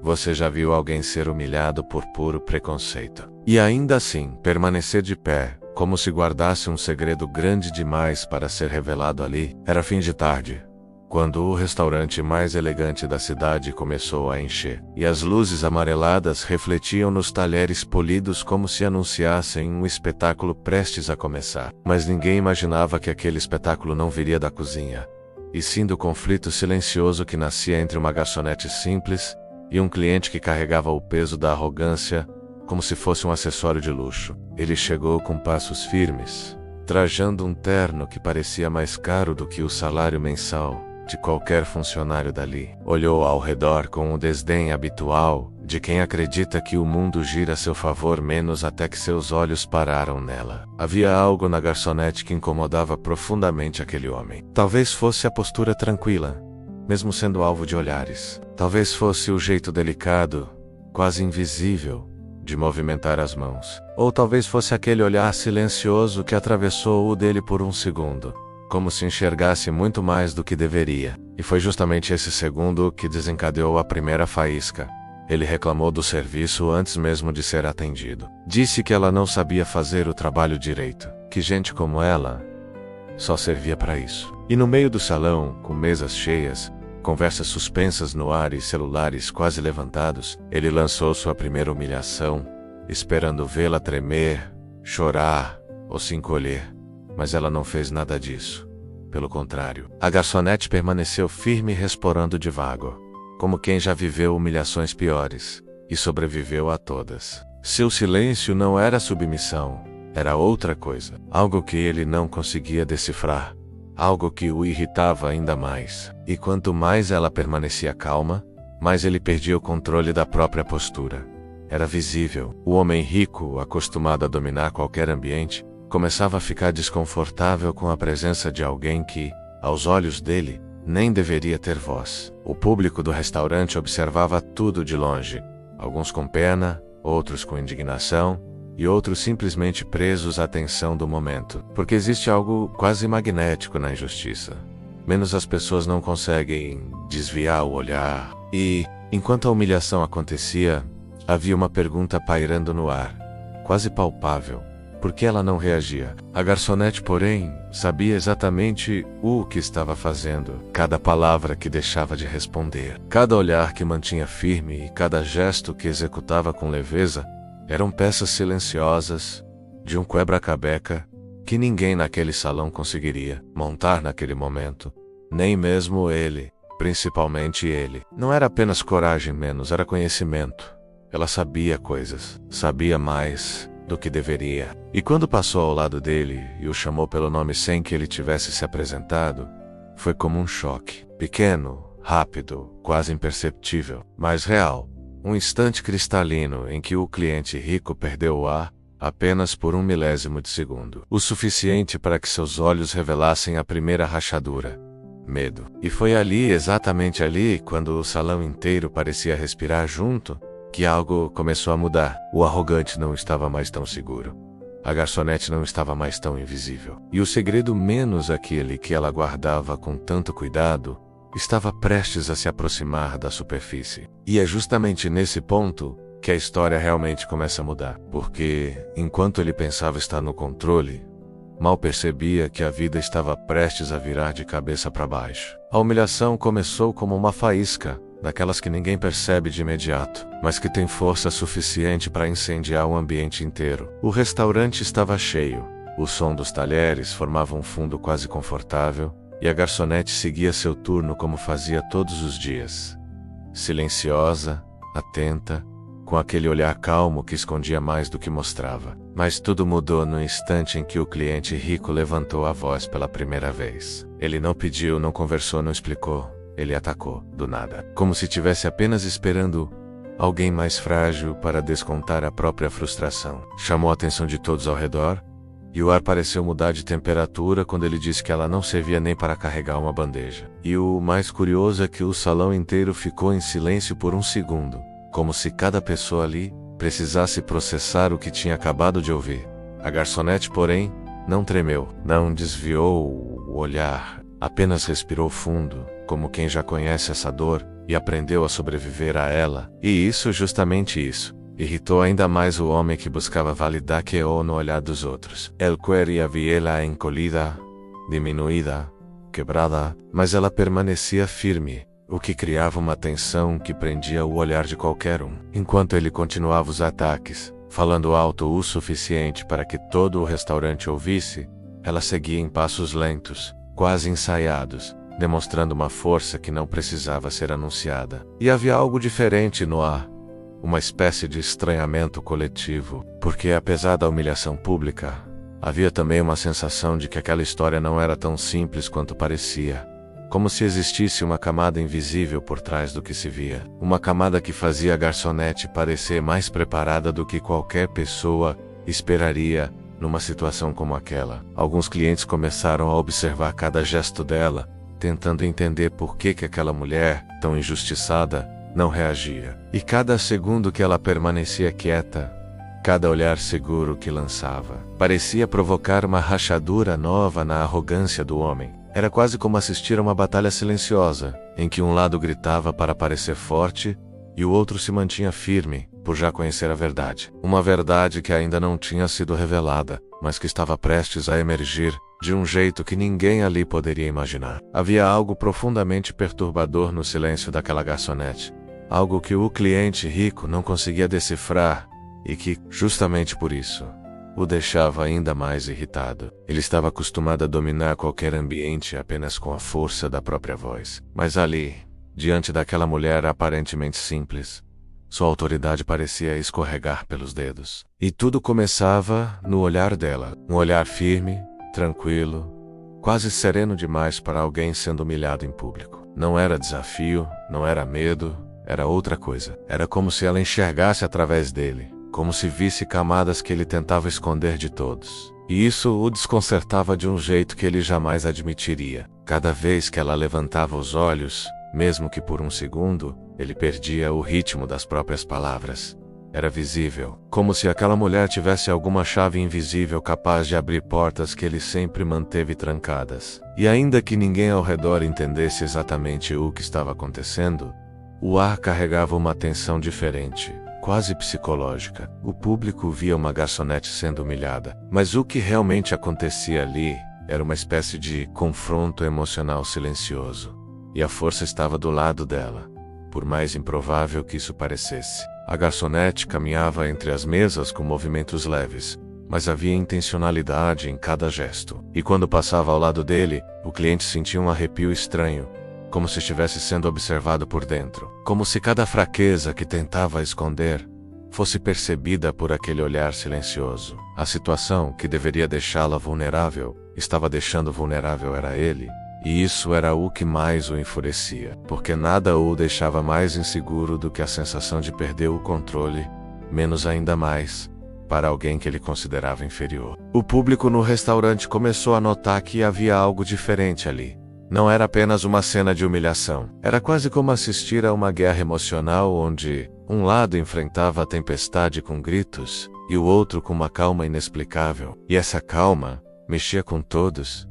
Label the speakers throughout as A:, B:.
A: Você já viu alguém ser humilhado por puro preconceito e ainda assim permanecer de pé, como se guardasse um segredo grande demais para ser revelado ali? Era fim de tarde, quando o restaurante mais elegante da cidade começou a encher, e as luzes amareladas refletiam nos talheres polidos como se anunciassem um espetáculo prestes a começar. Mas ninguém imaginava que aquele espetáculo não viria da cozinha, e sim do conflito silencioso que nascia entre uma garçonete simples e um cliente que carregava o peso da arrogância como se fosse um acessório de luxo. Ele chegou com passos firmes, trajando um terno que parecia mais caro do que o salário mensal de qualquer funcionário dali. Olhou ao redor com o desdém habitual de quem acredita que o mundo gira a seu favor menos até que seus olhos pararam nela. Havia algo na garçonete que incomodava profundamente aquele homem. Talvez fosse a postura tranquila, mesmo sendo alvo de olhares. Talvez fosse o jeito delicado, quase invisível, de movimentar as mãos. Ou talvez fosse aquele olhar silencioso que atravessou o dele por um segundo, como se enxergasse muito mais do que deveria. E foi justamente esse segundo que desencadeou a primeira faísca. Ele reclamou do serviço antes mesmo de ser atendido. Disse que ela não sabia fazer o trabalho direito, que gente como ela só servia para isso. E no meio do salão, com mesas cheias, conversas suspensas no ar e celulares quase levantados, ele lançou sua primeira humilhação, esperando vê-la tremer, chorar ou se encolher. Mas ela não fez nada disso. Pelo contrário, a garçonete permaneceu firme e respirando devagar, como quem já viveu humilhações piores e sobreviveu a todas. Seu silêncio não era submissão, era outra coisa, algo que ele não conseguia decifrar, algo que o irritava ainda mais. E quanto mais ela permanecia calma, mais ele perdia o controle da própria postura. Era visível. O homem rico, acostumado a dominar qualquer ambiente, começava a ficar desconfortável com a presença de alguém que, aos olhos dele, nem deveria ter voz. O público do restaurante observava tudo de longe, alguns com pena, outros com indignação, e outros simplesmente presos à tensão do momento. Porque existe algo quase magnético na injustiça. Menos as pessoas não conseguem desviar o olhar. E, enquanto a humilhação acontecia, havia uma pergunta pairando no ar, quase palpável. Por que ela não reagia? A garçonete, porém, sabia exatamente o que estava fazendo. Cada palavra que deixava de responder, cada olhar que mantinha firme e cada gesto que executava com leveza eram peças silenciosas de um quebra-cabeça que ninguém naquele salão conseguiria montar naquele momento. Nem mesmo ele, principalmente ele. Não era apenas coragem menos, era conhecimento. Ela sabia coisas, sabia mais do que deveria. E quando passou ao lado dele e o chamou pelo nome sem que ele tivesse se apresentado, foi como um choque. Pequeno, rápido, quase imperceptível, mas real. Um instante cristalino em que o cliente rico perdeu o ar apenas por 1 milésimo de segundo. O suficiente para que seus olhos revelassem a primeira rachadura. Medo. E foi ali, exatamente ali, quando o salão inteiro parecia respirar junto, que algo começou a mudar. O arrogante não estava mais tão seguro. A garçonete não estava mais tão invisível. E o segredo, menos aquele que ela guardava com tanto cuidado, estava prestes a se aproximar da superfície. E é justamente nesse ponto que a história realmente começa a mudar. Porque, enquanto ele pensava estar no controle, mal percebia que a vida estava prestes a virar de cabeça para baixo. A humilhação começou como uma faísca, daquelas que ninguém percebe de imediato, mas que tem força suficiente para incendiar o ambiente inteiro. O restaurante estava cheio, o som dos talheres formava um fundo quase confortável, e a garçonete seguia seu turno como fazia todos os dias. Silenciosa, atenta, com aquele olhar calmo que escondia mais do que mostrava. Mas tudo mudou no instante em que o cliente rico levantou a voz pela primeira vez. Ele não pediu, não conversou, não explicou. Ele atacou, do nada, como se tivesse apenas esperando alguém mais frágil para descontar a própria frustração. Chamou a atenção de todos ao redor, e o ar pareceu mudar de temperatura quando ele disse que ela não servia nem para carregar uma bandeja. E o mais curioso é que o salão inteiro ficou em silêncio por um segundo, como se cada pessoa ali precisasse processar o que tinha acabado de ouvir. A garçonete, porém, não tremeu, não desviou o olhar, apenas respirou fundo, como quem já conhece essa dor e aprendeu a sobreviver a ela. E isso, justamente isso, irritou ainda mais o homem que buscava validar que no olhar dos outros. Ele queria vê-la encolhida, diminuída, quebrada, mas ela permanecia firme, o que criava uma tensão que prendia o olhar de qualquer um. Enquanto ele continuava os ataques, falando alto o suficiente para que todo o restaurante ouvisse, ela seguia em passos lentos, quase ensaiados, demonstrando uma força que não precisava ser anunciada. E havia algo diferente no ar, uma espécie de estranhamento coletivo, porque apesar da humilhação pública, havia também uma sensação de que aquela história não era tão simples quanto parecia. Como se existisse uma camada invisível por trás do que se via. Uma camada que fazia a garçonete parecer mais preparada do que qualquer pessoa esperaria numa situação como aquela. Alguns clientes começaram a observar cada gesto dela, tentando entender por que aquela mulher, tão injustiçada, não reagia. E cada segundo que ela permanecia quieta, cada olhar seguro que lançava, parecia provocar uma rachadura nova na arrogância do homem. Era quase como assistir a uma batalha silenciosa, em que um lado gritava para parecer forte e o outro se mantinha firme, por já conhecer a verdade. Uma verdade que ainda não tinha sido revelada, mas que estava prestes a emergir de um jeito que ninguém ali poderia imaginar. Havia algo profundamente perturbador no silêncio daquela garçonete, algo que o cliente rico não conseguia decifrar e que, justamente por isso, o deixava ainda mais irritado. Ele estava acostumado a dominar qualquer ambiente apenas com a força da própria voz. Mas ali, diante daquela mulher aparentemente simples, sua autoridade parecia escorregar pelos dedos. E tudo começava no olhar dela. Um olhar firme, tranquilo, quase sereno demais para alguém sendo humilhado em público. Não era desafio, não era medo, era outra coisa. Era como se ela enxergasse através dele, como se visse camadas que ele tentava esconder de todos. E isso o desconcertava de um jeito que ele jamais admitiria. Cada vez que ela levantava os olhos, mesmo que por um segundo, ele perdia o ritmo das próprias palavras. Era visível, como se aquela mulher tivesse alguma chave invisível capaz de abrir portas que ele sempre manteve trancadas. E ainda que ninguém ao redor entendesse exatamente o que estava acontecendo, o ar carregava uma tensão diferente, quase psicológica. O público via uma garçonete sendo humilhada, mas o que realmente acontecia ali era uma espécie de confronto emocional silencioso. E a força estava do lado dela, por mais improvável que isso parecesse. A garçonete caminhava entre as mesas com movimentos leves, mas havia intencionalidade em cada gesto. E quando passava ao lado dele, o cliente sentia um arrepio estranho, como se estivesse sendo observado por dentro. Como se cada fraqueza que tentava esconder fosse percebida por aquele olhar silencioso. A situação que deveria deixá-la vulnerável, estava deixando vulnerável era ele. E isso era o que mais o enfurecia, porque nada o deixava mais inseguro do que a sensação de perder o controle, menos ainda mais, para alguém que ele considerava inferior. O público no restaurante começou a notar que havia algo diferente ali. Não era apenas uma cena de humilhação. Era quase como assistir a uma guerra emocional onde um lado enfrentava a tempestade com gritos e o outro com uma calma inexplicável. E essa calma mexia com todos,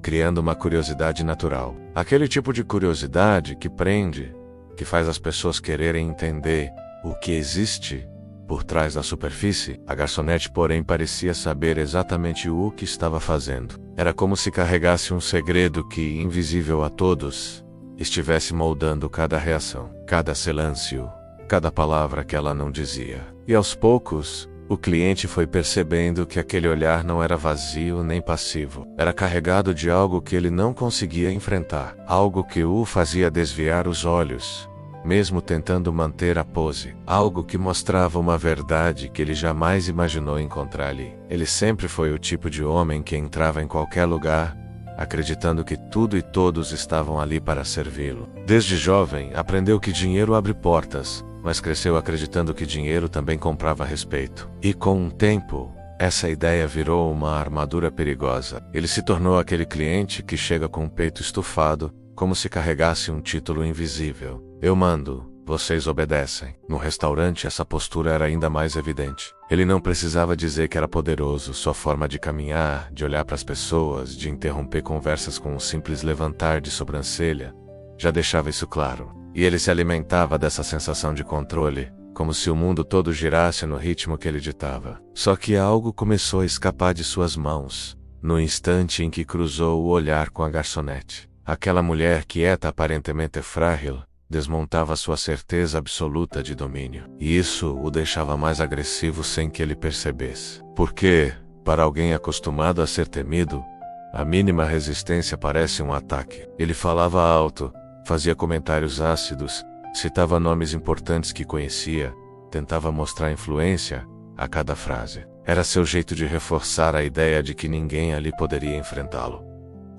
A: criando uma curiosidade natural. Aquele tipo de curiosidade que prende, que faz as pessoas quererem entender o que existe por trás da superfície. A garçonete, porém, parecia saber exatamente o que estava fazendo. Era como se carregasse um segredo que, invisível a todos, estivesse moldando cada reação, cada silêncio, cada palavra que ela não dizia. E aos poucos, o cliente foi percebendo que aquele olhar não era vazio nem passivo. Era carregado de algo que ele não conseguia enfrentar, algo que o fazia desviar os olhos, mesmo tentando manter a pose. Algo que mostrava uma verdade que ele jamais imaginou encontrar ali. Ele sempre foi o tipo de homem que entrava em qualquer lugar, acreditando que tudo e todos estavam ali para servi-lo. Desde jovem, aprendeu que dinheiro abre portas, mas cresceu acreditando que dinheiro também comprava respeito. E com o tempo, essa ideia virou uma armadura perigosa. Ele se tornou aquele cliente que chega com o peito estufado, como se carregasse um título invisível. Eu mando, vocês obedecem. No restaurante, essa postura era ainda mais evidente. Ele não precisava dizer que era poderoso. Sua forma de caminhar, de olhar para as pessoas, de interromper conversas com um simples levantar de sobrancelha, já deixava isso claro. E ele se alimentava dessa sensação de controle, como se o mundo todo girasse no ritmo que ele ditava. Só que algo começou a escapar de suas mãos, no instante em que cruzou o olhar com a garçonete. Aquela mulher quieta, aparentemente frágil, desmontava sua certeza absoluta de domínio. E isso o deixava mais agressivo sem que ele percebesse. Porque, para alguém acostumado a ser temido, a mínima resistência parece um ataque. Ele falava alto, fazia comentários ácidos, citava nomes importantes que conhecia, tentava mostrar influência a cada frase. Era seu jeito de reforçar a ideia de que ninguém ali poderia enfrentá-lo.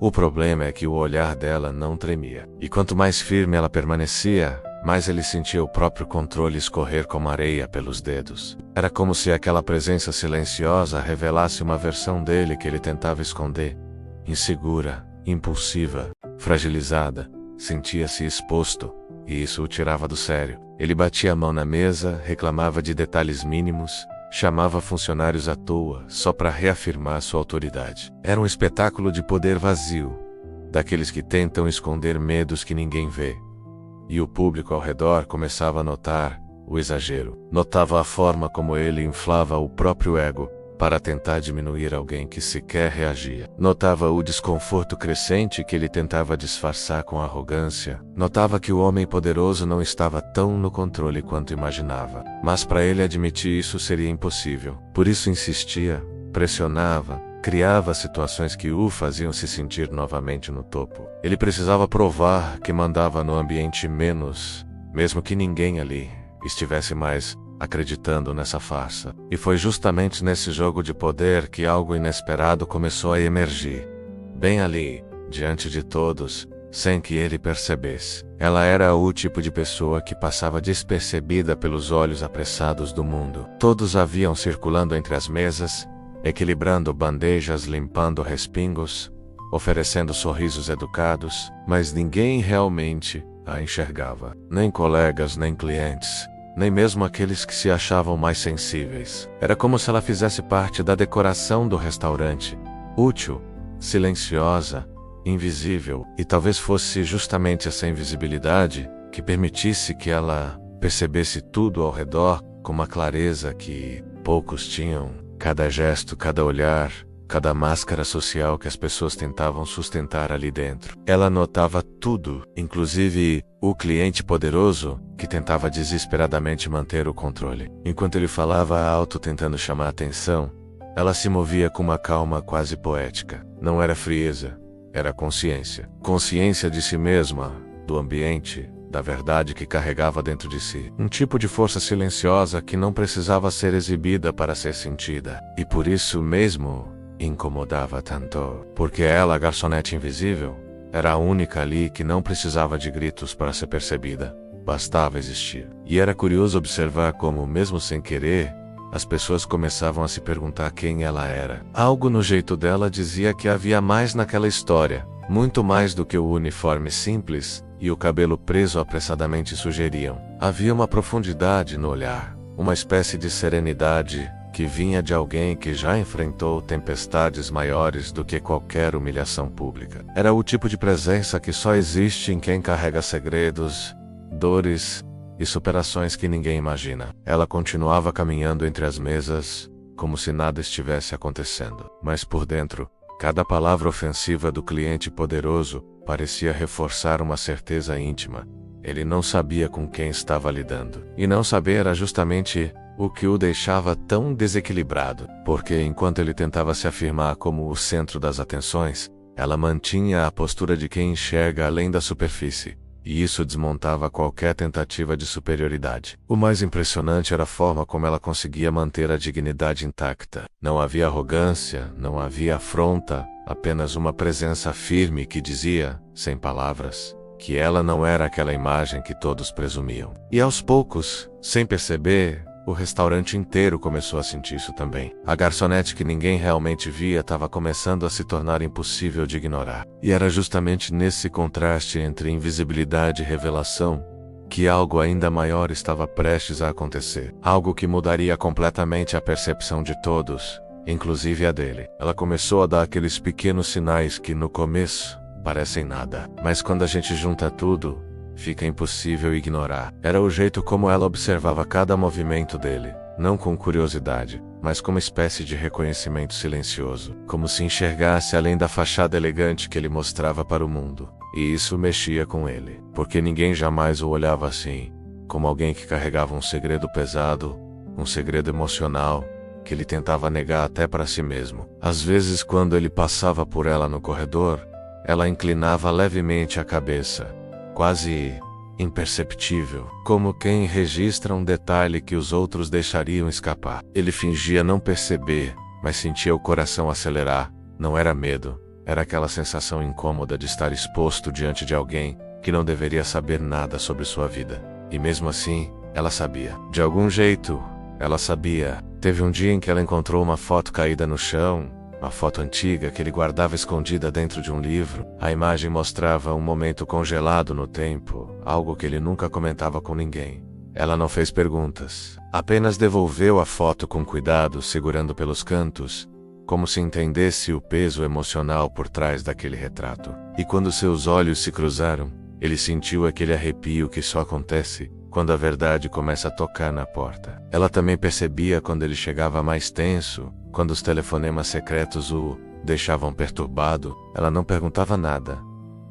A: O problema é que o olhar dela não tremia. E quanto mais firme ela permanecia, mais ele sentia o próprio controle escorrer como areia pelos dedos. Era como se aquela presença silenciosa revelasse uma versão dele que ele tentava esconder. Insegura, impulsiva, fragilizada, sentia-se exposto, e isso o tirava do sério. Ele batia a mão na mesa, reclamava de detalhes mínimos, chamava funcionários à toa, só para reafirmar sua autoridade. Era um espetáculo de poder vazio, daqueles que tentam esconder medos que ninguém vê. E o público ao redor começava a notar o exagero. Notava a forma como ele inflava o próprio ego para tentar diminuir alguém que sequer reagia. Notava o desconforto crescente que ele tentava disfarçar com arrogância. Notava que o homem poderoso não estava tão no controle quanto imaginava. Mas para ele admitir isso seria impossível. Por isso insistia, pressionava, criava situações que o faziam se sentir novamente no topo. Ele precisava provar que mandava no ambiente mesmo que ninguém ali estivesse mais acreditando nessa farsa. E foi justamente nesse jogo de poder que algo inesperado começou a emergir. Bem ali, diante de todos, sem que ele percebesse. Ela era o tipo de pessoa que passava despercebida pelos olhos apressados do mundo. Todos a viam circulando entre as mesas, equilibrando bandejas, limpando respingos, oferecendo sorrisos educados, mas ninguém realmente a enxergava. Nem colegas, nem clientes, nem mesmo aqueles que se achavam mais sensíveis. Era como se ela fizesse parte da decoração do restaurante, útil, silenciosa, invisível, e talvez fosse justamente essa invisibilidade que permitisse que ela percebesse tudo ao redor com uma clareza que poucos tinham. Cada gesto, cada olhar, cada máscara social que as pessoas tentavam sustentar ali dentro. Ela notava tudo, inclusive o cliente poderoso que tentava desesperadamente manter o controle. Enquanto ele falava alto tentando chamar atenção, ela se movia com uma calma quase poética. Não era frieza, era consciência. Consciência de si mesma, do ambiente, da verdade que carregava dentro de si. Um tipo de força silenciosa que não precisava ser exibida para ser sentida. E por isso mesmo incomodava tanto. Porque ela, a garçonete invisível, era a única ali que não precisava de gritos para ser percebida. Bastava existir. E era curioso observar como, mesmo sem querer, as pessoas começavam a se perguntar quem ela era. Algo no jeito dela dizia que havia mais naquela história, muito mais do que o uniforme simples e o cabelo preso apressadamente sugeriam. Havia uma profundidade no olhar, uma espécie de serenidade que vinha de alguém que já enfrentou tempestades maiores do que qualquer humilhação pública. Era o tipo de presença que só existe em quem carrega segredos, dores e superações que ninguém imagina. Ela continuava caminhando entre as mesas, como se nada estivesse acontecendo. Mas por dentro, cada palavra ofensiva do cliente poderoso parecia reforçar uma certeza íntima. Ele não sabia com quem estava lidando. E não saber era justamente o que o deixava tão desequilibrado. Porque enquanto ele tentava se afirmar como o centro das atenções, ela mantinha a postura de quem enxerga além da superfície. E isso desmontava qualquer tentativa de superioridade. O mais impressionante era a forma como ela conseguia manter a dignidade intacta. Não havia arrogância, não havia afronta, apenas uma presença firme que dizia, sem palavras, que ela não era aquela imagem que todos presumiam. E aos poucos, sem perceber, o restaurante inteiro começou a sentir isso também. A garçonete que ninguém realmente via estava começando a se tornar impossível de ignorar. E era justamente nesse contraste entre invisibilidade e revelação que algo ainda maior estava prestes a acontecer. Algo que mudaria completamente a percepção de todos, inclusive a dele. Ela começou a dar aqueles pequenos sinais que no começo parecem nada. Mas quando a gente junta tudo, fica impossível ignorar. Era o jeito como ela observava cada movimento dele, não com curiosidade, mas como uma espécie de reconhecimento silencioso, como se enxergasse além da fachada elegante que ele mostrava para o mundo. E isso mexia com ele, porque ninguém jamais o olhava assim, como alguém que carregava um segredo pesado, um segredo emocional, que ele tentava negar até para si mesmo. Às vezes, quando ele passava por ela no corredor, ela inclinava levemente a cabeça, quase imperceptível, como quem registra um detalhe que os outros deixariam escapar. Ele fingia não perceber, mas sentia o coração acelerar. Não era medo, era aquela sensação incômoda de estar exposto diante de alguém que não deveria saber nada sobre sua vida. E mesmo assim, ela sabia. De algum jeito, ela sabia. Teve um dia em que ela encontrou uma foto caída no chão, uma foto antiga que ele guardava escondida dentro de um livro. A imagem mostrava um momento congelado no tempo, algo que ele nunca comentava com ninguém. Ela não fez perguntas, apenas devolveu a foto com cuidado, segurando pelos cantos, como se entendesse o peso emocional por trás daquele retrato. E quando seus olhos se cruzaram, ele sentiu aquele arrepio que só acontece quando a verdade começa a tocar na porta. Ela também percebia quando ele chegava mais tenso, quando os telefonemas secretos o deixavam perturbado. Ela não perguntava nada,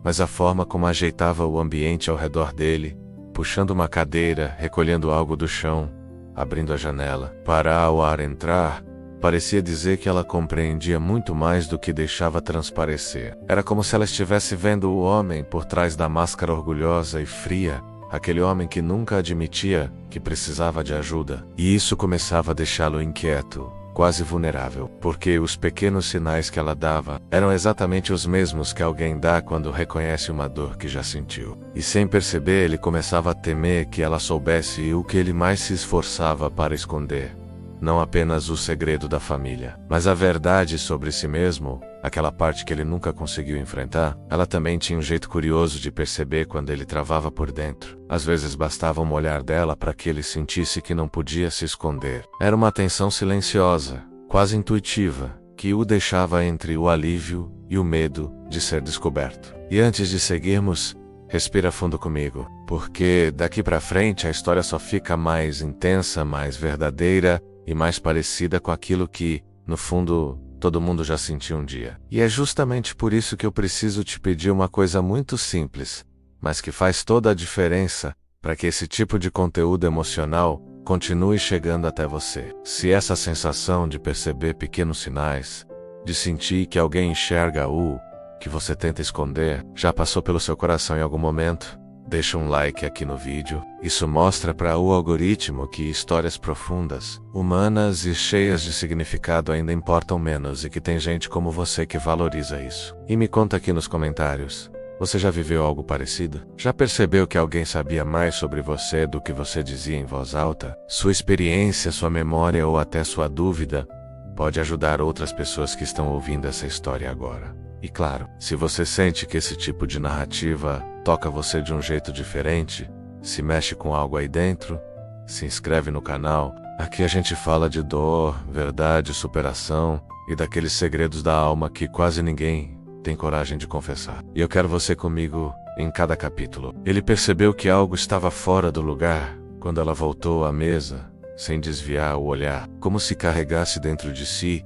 A: mas a forma como ajeitava o ambiente ao redor dele, puxando uma cadeira, recolhendo algo do chão, abrindo a janela para o ar entrar, parecia dizer que ela compreendia muito mais do que deixava transparecer. Era como se ela estivesse vendo o homem por trás da máscara orgulhosa e fria, aquele homem que nunca admitia que precisava de ajuda. E isso começava a deixá-lo inquieto, quase vulnerável, porque os pequenos sinais que ela dava eram exatamente os mesmos que alguém dá quando reconhece uma dor que já sentiu. E sem perceber, ele começava a temer que ela soubesse o que ele mais se esforçava para esconder. Não apenas o segredo da família, mas a verdade sobre si mesmo, aquela parte que ele nunca conseguiu enfrentar. Ela também tinha um jeito curioso de perceber quando ele travava por dentro. Às vezes bastava um olhar dela para que ele sentisse que não podia se esconder. Era uma tensão silenciosa, quase intuitiva, que o deixava entre o alívio e o medo de ser descoberto. E antes de seguirmos, respira fundo comigo, porque daqui pra frente a história só fica mais intensa, mais verdadeira e mais parecida com aquilo que, no fundo, todo mundo já sentiu um dia. E é justamente por isso que eu preciso te pedir uma coisa muito simples, mas que faz toda a diferença para que esse tipo de conteúdo emocional continue chegando até você. Se essa sensação de perceber pequenos sinais, de sentir que alguém enxerga o que você tenta esconder, já passou pelo seu coração em algum momento, deixa um like aqui no vídeo. Isso mostra para o algoritmo que histórias profundas, humanas e cheias de significado ainda importam menos e que tem gente como você que valoriza isso. E me conta aqui nos comentários, você já viveu algo parecido? Já percebeu que alguém sabia mais sobre você do que você dizia em voz alta? Sua experiência, sua memória ou até sua dúvida pode ajudar outras pessoas que estão ouvindo essa história agora. E claro, se você sente que esse tipo de narrativa toca você de um jeito diferente, se mexe com algo aí dentro, se inscreve no canal. Aqui a gente fala de dor, verdade, superação e daqueles segredos da alma que quase ninguém tem coragem de confessar. E eu quero você comigo em cada capítulo. Ele percebeu que algo estava fora do lugar quando ela voltou à mesa, sem desviar o olhar, como se carregasse dentro de si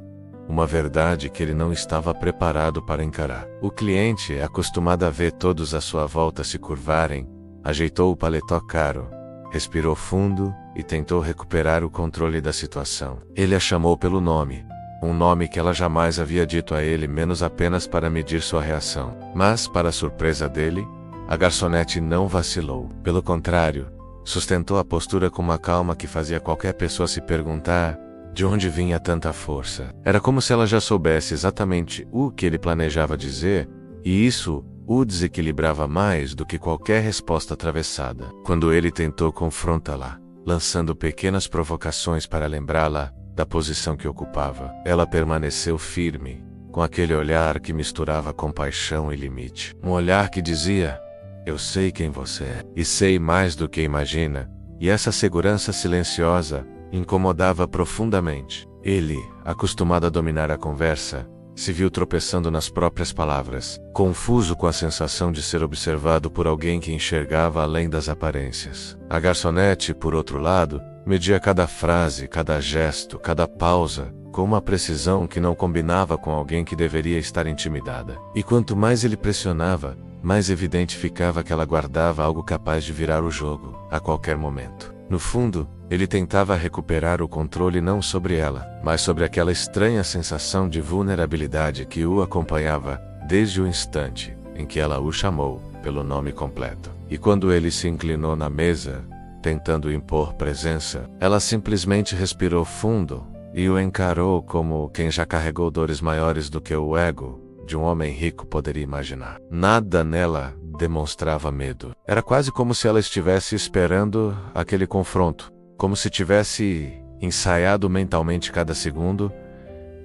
A: uma verdade que ele não estava preparado para encarar. O cliente, acostumado a ver todos à sua volta se curvarem, ajeitou o paletó caro, respirou fundo e tentou recuperar o controle da situação. Ele a chamou pelo nome, um nome que ela jamais havia dito a ele, menos apenas para medir sua reação. Mas, para a surpresa dele, a garçonete não vacilou. Pelo contrário, sustentou a postura com uma calma que fazia qualquer pessoa se perguntar de onde vinha tanta força. Era como se ela já soubesse exatamente o que ele planejava dizer, e isso o desequilibrava mais do que qualquer resposta atravessada. Quando ele tentou confrontá-la, lançando pequenas provocações para lembrá-la da posição que ocupava, ela permaneceu firme, com aquele olhar que misturava compaixão e limite. Um olhar que dizia: eu sei quem você é, e sei mais do que imagina. E essa segurança silenciosa incomodava profundamente. Ele, acostumado a dominar a conversa, Se viu tropeçando nas próprias palavras, confuso com a sensação de ser observado por alguém que enxergava além das aparências. A garçonete, por outro lado, media cada frase, cada gesto, cada pausa, com uma precisão que não combinava com alguém que deveria estar intimidada. E quanto mais ele pressionava, mais evidente ficava que ela guardava algo capaz de virar o jogo, a qualquer momento. No fundo, ele tentava recuperar o controle não sobre ela, mas sobre aquela estranha sensação de vulnerabilidade que o acompanhava desde o instante em que ela o chamou pelo nome completo. E quando ele se inclinou na mesa, tentando impor presença, ela simplesmente respirou fundo e o encarou como quem já carregou dores maiores do que o ego de um homem rico poderia imaginar. Nada nela demonstrava medo. Era quase como se ela estivesse esperando aquele confronto, como se tivesse ensaiado mentalmente cada segundo,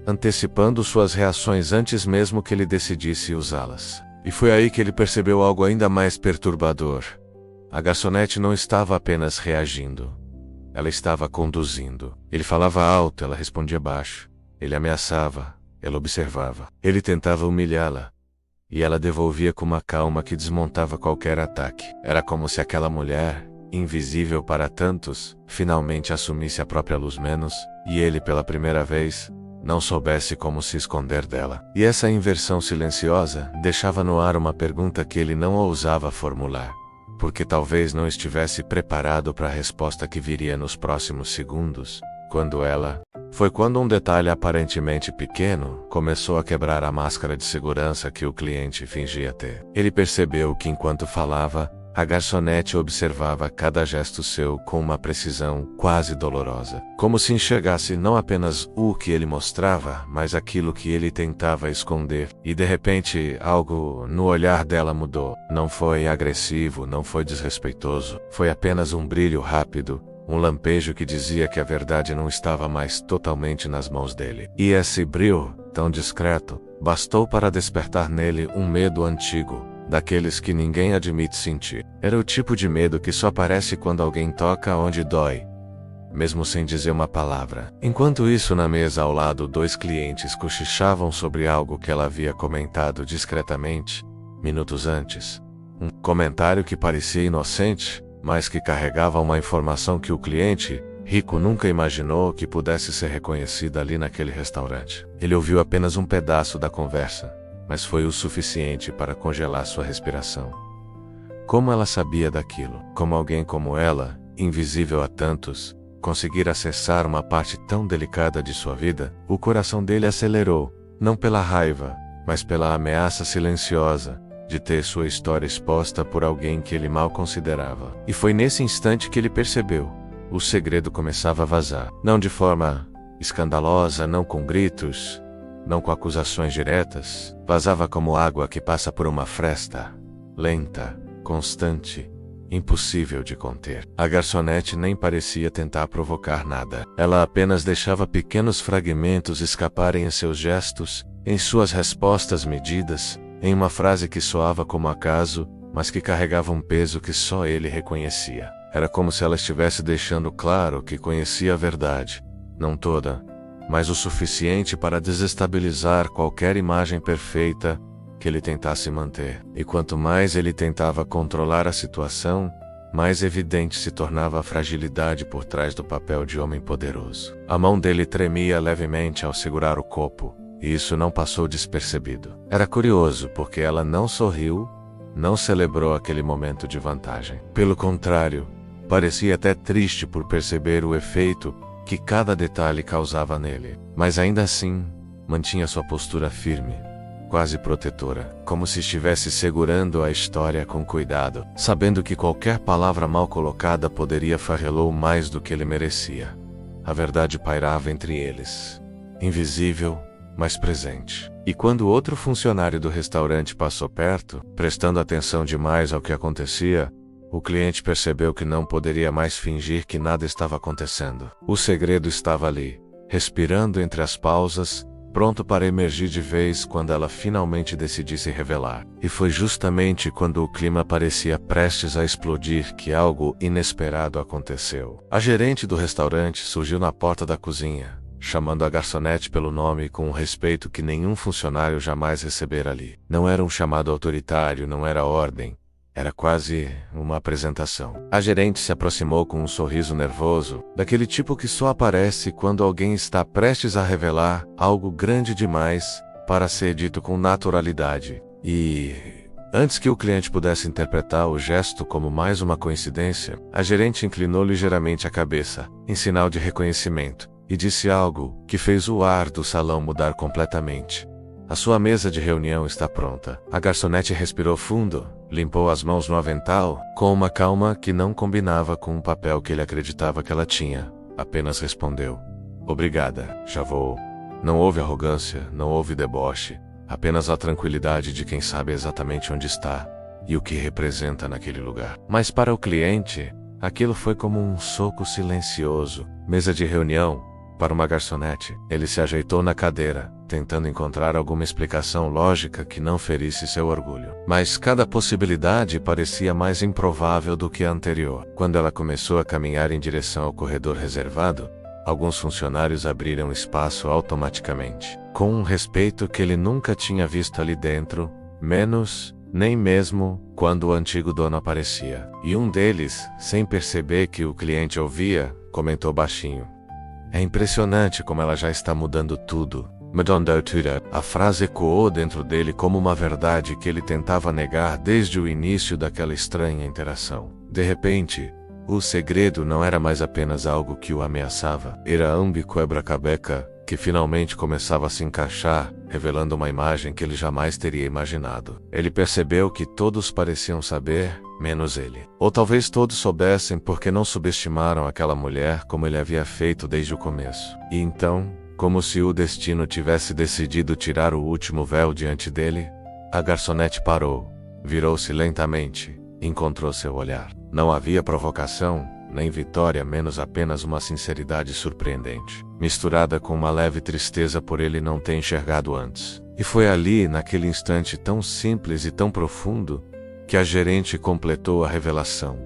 A: antecipando suas reações antes mesmo que ele decidisse usá-las. E foi aí que ele percebeu algo ainda mais perturbador. A garçonete não estava apenas reagindo. Ela estava conduzindo. Ele falava alto, ela respondia baixo. Ele ameaçava, ela observava. Ele tentava humilhá-la, e ela devolvia com uma calma que desmontava qualquer ataque. Era como se aquela mulher, invisível para tantos, finalmente assumisse a própria luz menos, e ele, pela primeira vez, não soubesse como se esconder dela. E essa inversão silenciosa deixava no ar uma pergunta que ele não ousava formular, porque talvez não estivesse preparado para a resposta que viria nos próximos segundos, Foi quando um detalhe aparentemente pequeno começou a quebrar a máscara de segurança que o cliente fingia ter. Ele percebeu que enquanto falava, a garçonete observava cada gesto seu com uma precisão quase dolorosa, como se enxergasse não apenas o que ele mostrava, mas aquilo que ele tentava esconder. E de repente, algo no olhar dela mudou. Não foi agressivo, não foi desrespeitoso, foi apenas um brilho rápido, um lampejo que dizia que a verdade não estava mais totalmente nas mãos dele. E esse brilho, tão discreto, bastou para despertar nele um medo antigo, daqueles que ninguém admite sentir. Era o tipo de medo que só aparece quando alguém toca onde dói, mesmo sem dizer uma palavra. Enquanto isso, na mesa ao lado, dois clientes cochichavam sobre algo que ela havia comentado discretamente, minutos antes. Um comentário que parecia inocente, mas que carregava uma informação que o cliente, rico, nunca imaginou que pudesse ser reconhecida ali naquele restaurante. Ele ouviu apenas um pedaço da conversa, mas foi o suficiente para congelar sua respiração. Como ela sabia daquilo? Como alguém como ela, invisível a tantos, conseguir acessar uma parte tão delicada de sua vida? O coração dele acelerou, não pela raiva, mas pela ameaça silenciosa de ter sua história exposta por alguém que ele mal considerava. E foi nesse instante que ele percebeu. O segredo começava a vazar. Não de forma escandalosa, não com gritos, não com acusações diretas. Vazava como água que passa por uma fresta, lenta, constante, impossível de conter. A garçonete nem parecia tentar provocar nada. Ela apenas deixava pequenos fragmentos escaparem em seus gestos, em suas respostas medidas, em uma frase que soava como acaso, mas que carregava um peso que só ele reconhecia. Era como se ela estivesse deixando claro que conhecia a verdade, não toda, mas o suficiente para desestabilizar qualquer imagem perfeita que ele tentasse manter. E quanto mais ele tentava controlar a situação, mais evidente se tornava a fragilidade por trás do papel de homem poderoso. A mão dele tremia levemente ao segurar o copo, e isso não passou despercebido. Era curioso porque ela não sorriu, não celebrou aquele momento de vantagem. Pelo contrário, parecia até triste por perceber o efeito que cada detalhe causava nele. Mas ainda assim, mantinha sua postura firme, quase protetora, como se estivesse segurando a história com cuidado, sabendo que qualquer palavra mal colocada poderia farrelou mais do que ele merecia. A verdade pairava entre eles, invisível, mas presente. E quando outro funcionário do restaurante passou perto, prestando atenção demais ao que acontecia, o cliente percebeu que não poderia mais fingir que nada estava acontecendo. O segredo estava ali, respirando entre as pausas, pronto para emergir de vez quando ela finalmente decidisse revelar. E foi justamente quando o clima parecia prestes a explodir que algo inesperado aconteceu. A gerente do restaurante surgiu na porta da cozinha, chamando a garçonete pelo nome com um respeito que nenhum funcionário jamais recebera ali. Não era um chamado autoritário, não era ordem. Era quase uma apresentação. A gerente se aproximou com um sorriso nervoso, daquele tipo que só aparece quando alguém está prestes a revelar algo grande demais para ser dito com naturalidade. E, antes que o cliente pudesse interpretar o gesto como mais uma coincidência, a gerente inclinou ligeiramente a cabeça, em sinal de reconhecimento, e disse algo que fez o ar do salão mudar completamente. A sua mesa de reunião está pronta. A garçonete respirou fundo, limpou as mãos no avental, com uma calma que não combinava com o papel que ele acreditava que ela tinha. Apenas respondeu: "Obrigada, já vou." Não houve arrogância, não houve deboche, apenas a tranquilidade de quem sabe exatamente onde está e o que representa naquele lugar. Mas para o cliente, aquilo foi como um soco silencioso. Mesa de reunião, para uma garçonete. Ele se ajeitou na cadeira, tentando encontrar alguma explicação lógica que não ferisse seu orgulho. Mas cada possibilidade parecia mais improvável do que a anterior. Quando ela começou a caminhar em direção ao corredor reservado, alguns funcionários abriram espaço automaticamente, com um respeito que ele nunca tinha visto ali dentro, nem mesmo quando o antigo dono aparecia. E um deles, sem perceber que o cliente ouvia, comentou baixinho: "É impressionante como ela já está mudando tudo." Madame Doutura. A frase ecoou dentro dele como uma verdade que ele tentava negar desde o início daquela estranha interação. De repente, o segredo não era mais apenas algo que o ameaçava. Era um quebra-cabeça que finalmente começava a se encaixar, revelando uma imagem que ele jamais teria imaginado. Ele percebeu que todos pareciam saber, menos ele. Ou talvez todos soubessem porque não subestimaram aquela mulher como ele havia feito desde o começo. E então, como se o destino tivesse decidido tirar o último véu diante dele, a garçonete parou, virou-se lentamente, encontrou seu olhar. Não havia provocação, nem vitória, menos apenas uma sinceridade surpreendente, misturada com uma leve tristeza por ele não ter enxergado antes. E foi ali, naquele instante tão simples e tão profundo, que a gerente completou a revelação.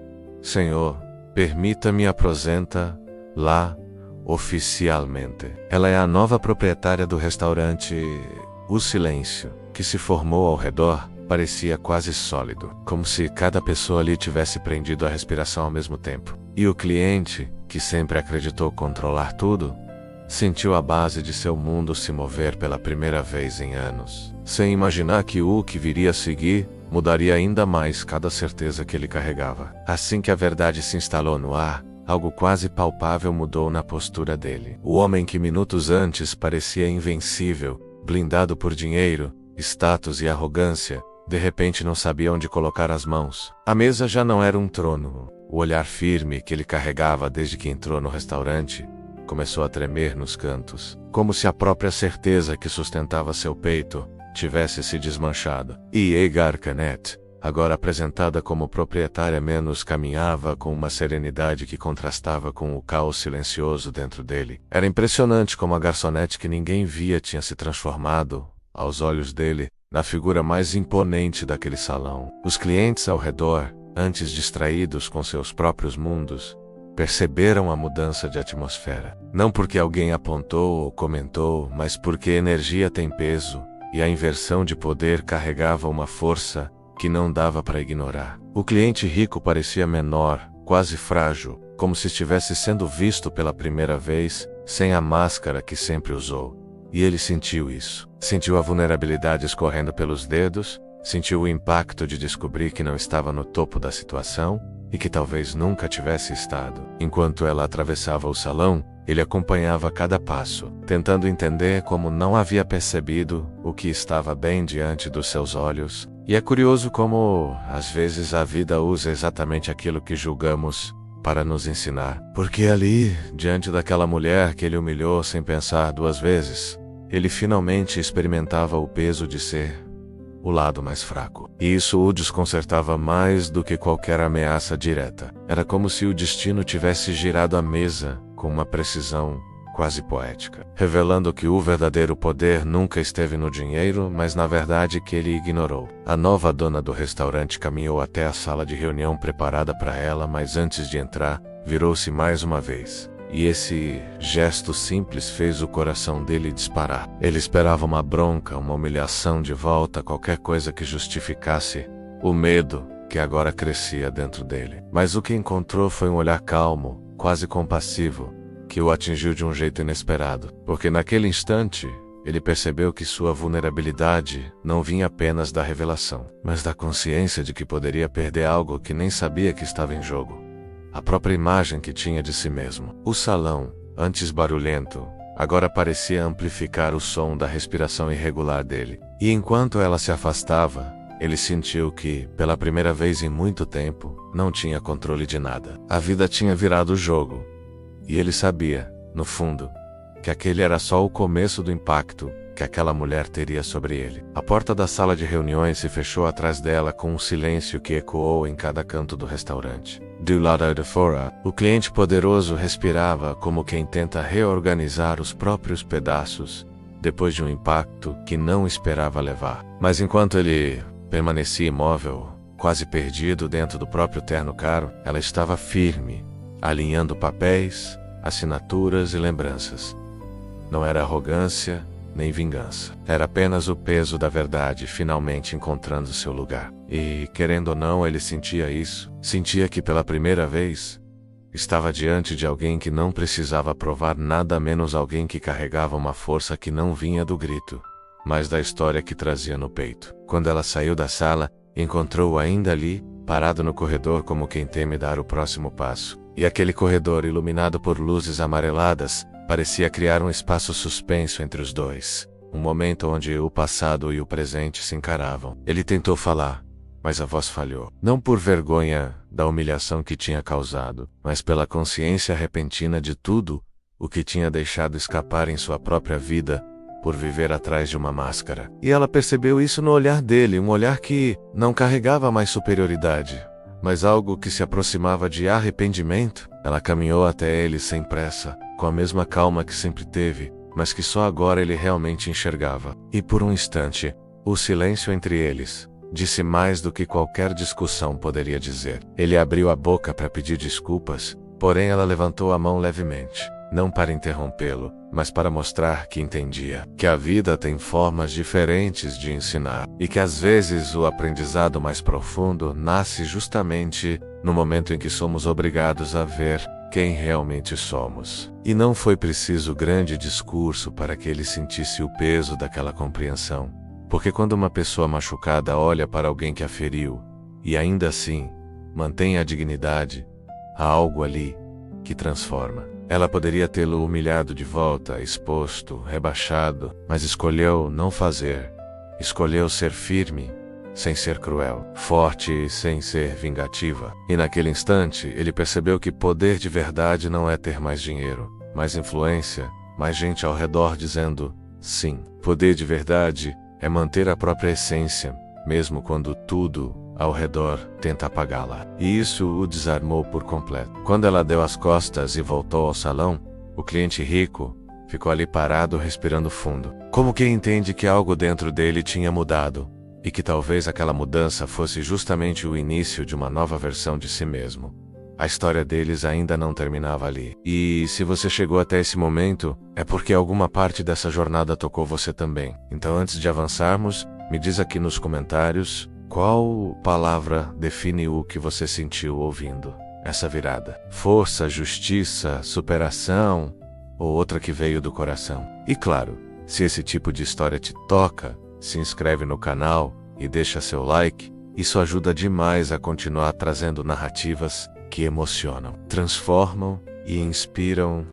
A: "Senhor, permita-me apresenta-la oficialmente. Ela é a nova proprietária do restaurante." O silêncio que se formou ao redor parecia quase sólido, como se cada pessoa ali tivesse prendido a respiração ao mesmo tempo. E o cliente, que sempre acreditou controlar tudo, sentiu a base de seu mundo se mover pela primeira vez em anos, sem imaginar que o que viria a seguir mudaria ainda mais cada certeza que ele carregava. Assim que a verdade se instalou no ar, algo quase palpável mudou na postura dele. O homem que minutos antes parecia invencível, blindado por dinheiro, status e arrogância, de repente não sabia onde colocar as mãos. A mesa já não era um trono. O olhar firme que ele carregava desde que entrou no restaurante começou a tremer nos cantos, como se a própria certeza que sustentava seu peito tivesse se desmanchado. E Egar Canet, agora apresentada como proprietária menos, caminhava com uma serenidade que contrastava com o caos silencioso dentro dele. Era impressionante como a garçonete que ninguém via tinha se transformado, aos olhos dele, na figura mais imponente daquele salão. Os clientes ao redor, antes distraídos com seus próprios mundos, perceberam a mudança de atmosfera. Não porque alguém apontou ou comentou, mas porque energia tem peso, e a inversão de poder carregava uma força que não dava para ignorar. O cliente rico parecia menor, quase frágil, como se estivesse sendo visto pela primeira vez, sem a máscara que sempre usou. E ele sentiu isso. Sentiu a vulnerabilidade escorrendo pelos dedos, sentiu o impacto de descobrir que não estava no topo da situação e que talvez nunca tivesse estado. Enquanto ela atravessava o salão, ele acompanhava cada passo, tentando entender como não havia percebido o que estava bem diante dos seus olhos. E é curioso como, às vezes, a vida usa exatamente aquilo que julgamos para nos ensinar. Porque ali, diante daquela mulher que ele humilhou sem pensar duas vezes, ele finalmente experimentava o peso de ser o lado mais fraco. E isso o desconcertava mais do que qualquer ameaça direta. Era como se o destino tivesse girado a mesa com uma precisão quase poética, revelando que o verdadeiro poder nunca esteve no dinheiro, mas na verdade que ele ignorou. A nova dona do restaurante caminhou até a sala de reunião preparada para ela, mas antes de entrar, virou-se mais uma vez. e esse gesto simples fez o coração dele disparar. Ele esperava uma bronca, uma humilhação de volta, qualquer coisa que justificasse o medo que agora crescia dentro dele. Mas o que encontrou foi um olhar calmo, quase compassivo, que o atingiu de um jeito inesperado, porque naquele instante ele percebeu que sua vulnerabilidade não vinha apenas da revelação, mas da consciência de que poderia perder algo que nem sabia que estava em jogo. A própria imagem que tinha de si mesmo. O salão, antes barulhento, agora parecia amplificar o som da respiração irregular dele. E enquanto ela se afastava, ele sentiu que, pela primeira vez em muito tempo, não tinha controle de nada. A vida tinha virado o jogo. E ele sabia, no fundo, que aquele era só o começo do impacto que aquela mulher teria sobre ele. A porta da sala de reuniões se fechou atrás dela com um silêncio que ecoou em cada canto do restaurante. Do lado de fora, o cliente poderoso respirava como quem tenta reorganizar os próprios pedaços depois de um impacto que não esperava levar. Mas enquanto ele permanecia imóvel, quase perdido dentro do próprio terno caro, ela estava firme, alinhando papéis, assinaturas e lembranças. Não era arrogância, nem vingança. Era apenas o peso da verdade finalmente encontrando seu lugar. E, querendo ou não, ele sentia isso. Sentia que pela primeira vez estava diante de alguém que não precisava provar nada, menos alguém que carregava uma força que não vinha do grito, mas da história que trazia no peito. Quando ela saiu da sala, encontrou-o ainda ali, parado no corredor como quem teme dar o próximo passo. E aquele corredor, iluminado por luzes amareladas, parecia criar um espaço suspenso entre os dois. Um momento onde o passado e o presente se encaravam. Ele tentou falar, mas a voz falhou. Não por vergonha da humilhação que tinha causado, mas pela consciência repentina de tudo o que tinha deixado escapar em sua própria vida por viver atrás de uma máscara. E ela percebeu isso no olhar dele, um olhar que não carregava mais superioridade, mas algo que se aproximava de arrependimento. Ela caminhou até ele sem pressa, com a mesma calma que sempre teve, mas que só agora ele realmente enxergava. E por um instante, o silêncio entre eles disse mais do que qualquer discussão poderia dizer. Ele abriu a boca para pedir desculpas, porém ela levantou a mão levemente, não para interrompê-lo, mas para mostrar que entendia que a vida tem formas diferentes de ensinar, e que às vezes o aprendizado mais profundo nasce justamente no momento em que somos obrigados a ver quem realmente somos. E não foi preciso grande discurso para que ele sentisse o peso daquela compreensão, porque quando uma pessoa machucada olha para alguém que a feriu, e ainda assim mantém a dignidade, há algo ali que transforma. Ela poderia tê-lo humilhado de volta, exposto, rebaixado, mas escolheu não fazer. Escolheu ser firme, sem ser cruel, forte sem ser vingativa. E naquele instante, ele percebeu que poder de verdade não é ter mais dinheiro, mais influência, mais gente ao redor dizendo sim. Poder de verdade é manter a própria essência, mesmo quando tudo ao redor tenta apagá-la. E isso o desarmou por completo. Quando ela deu as costas e voltou ao salão, o cliente rico ficou ali parado, respirando fundo, como quem entende que algo dentro dele tinha mudado, e que talvez aquela mudança fosse justamente o início de uma nova versão de si mesmo. A história deles ainda não terminava ali. E se você chegou até esse momento, é porque alguma parte dessa jornada tocou você também. Então, antes de avançarmos, me diz aqui nos comentários qual palavra define o que você sentiu ouvindo essa virada. Força, justiça, superação ou outra que veio do coração. E claro, se esse tipo de história te toca, se inscreve no canal e deixa seu like. Isso ajuda demais a continuar trazendo narrativas que emocionam, transformam e inspiram